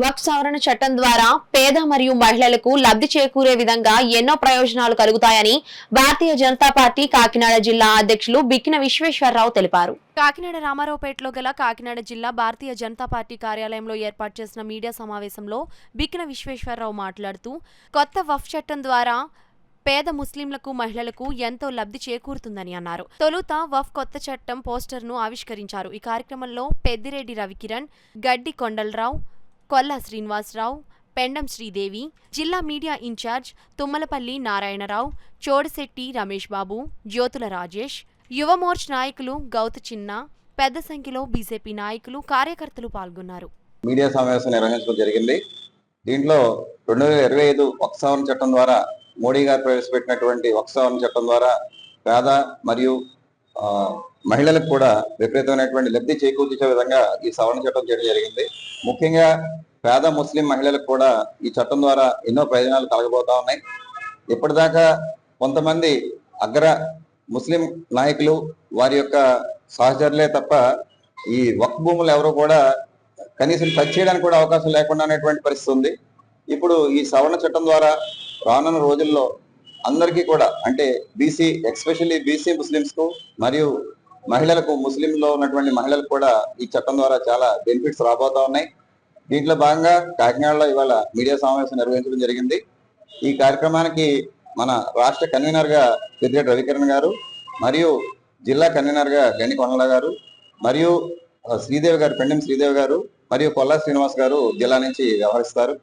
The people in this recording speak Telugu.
వక్ఫ్ సవరణ చట్టం ద్వారా పేద మరియు మహిళలకు లబ్ధి చేకూరే విధంగా ఎన్నో ప్రయోజనాలు కలుగుతాయని భారతీయ జనతా పార్టీ కాకినాడ జిల్లా అధ్యక్షులు బిక్కిన విశ్వేశ్వరరావు తెలిపారు. కాకినాడ రామారావుపేటలో గల కాకినాడ జిల్లా భారతీయ జనతా పార్టీ కార్యాలయంలో ఏర్పాటు చేసిన మీడియా సమావేశంలో బిక్కిన విశ్వేశ్వరరావు మాట్లాడుతూ, కొత్త వక్ఫ్ చట్టం ద్వారా పేద ముస్లింలకు మహిళలకు ఎంతో లబ్ధి చేకూరుతుందని అన్నారు. తొలుత వక్ఫ్ కొత్త చట్టం పోస్టర్ను ఆవిష్కరించారు. ఈ కార్యక్రమంలో పెద్దిరెడ్డి రవికిరణ్, గడ్డి కొండలరావు, కొల్లా శ్రీనివాసరావు, పెండం శ్రీదేవి, జిల్లా మీడియా ఇన్ఛార్జ్ తుమ్మలపల్లి నారాయణరావు, చోడశెట్టి రమేష్ బాబు, జ్యోతుల రాజేష్, యువమోర్చ్ నాయకులు గౌత చిన్న, పెద్ద సంఖ్యలో బీజేపీ నాయకులు, కార్యకర్తలు పాల్గొన్నారు. మీడియా సమావేశం నిర్వహించడం జరిగింది. దీంట్లో 2025 వక్ఫ్ సవరణ చట్టం ద్వారా మోడీ గారు ప్రవేశపెట్టినటువంటి వక్ఫ్ సవరణ చట్టం ద్వారా పేద మరియు మహిళలకు కూడా విపరీతమైనటువంటి లబ్ధి చేకూర్చే విధంగా ఈ సవరణ చట్టం చేయడం జరిగింది. ముఖ్యంగా పేద ముస్లిం మహిళలకు కూడా ఈ చట్టం ద్వారా ఎన్నో ప్రయోజనాలు కలగబోతా ఉన్నాయి. ఇప్పటిదాకా కొంతమంది అగ్ర ముస్లిం నాయకులు వారి యొక్క సహచరులే తప్ప ఈ వక్ఫ్ భూములు ఎవరు కూడా కనీసం టచ్ చేయడానికి కూడా అవకాశం లేకుండా అనేటువంటి పరిస్థితి ఉంది. ఇప్పుడు ఈ సవరణ చట్టం ద్వారా రానున్న రోజుల్లో అందరికీ కూడా, అంటే బీసీ, ఎస్పెషల్లీ బీసీ ముస్లిమ్స్ కు మరియు మహిళలకు, ముస్లింలో ఉన్నటువంటి మహిళలకు కూడా ఈ చట్టం ద్వారా చాలా బెనిఫిట్స్ రాబోతా ఉన్నాయి. దీంట్లో భాగంగా కాకినాడలో ఇవాళ మీడియా సమావేశం నిర్వహించడం జరిగింది. ఈ కార్యక్రమానికి మన రాష్ట్ర కన్వీనర్ గా పెద్దిరెడ్డి రవికిరణ్ గారు, మరియు జిల్లా కన్వీనర్ గా గండి కొండల గారు, మరియు శ్రీదేవి గారు, పెండెం శ్రీదేవి గారు, మరియు కొల్లా శ్రీనివాస్ గారు జిల్లా నుంచి వ్యవహరిస్తారు.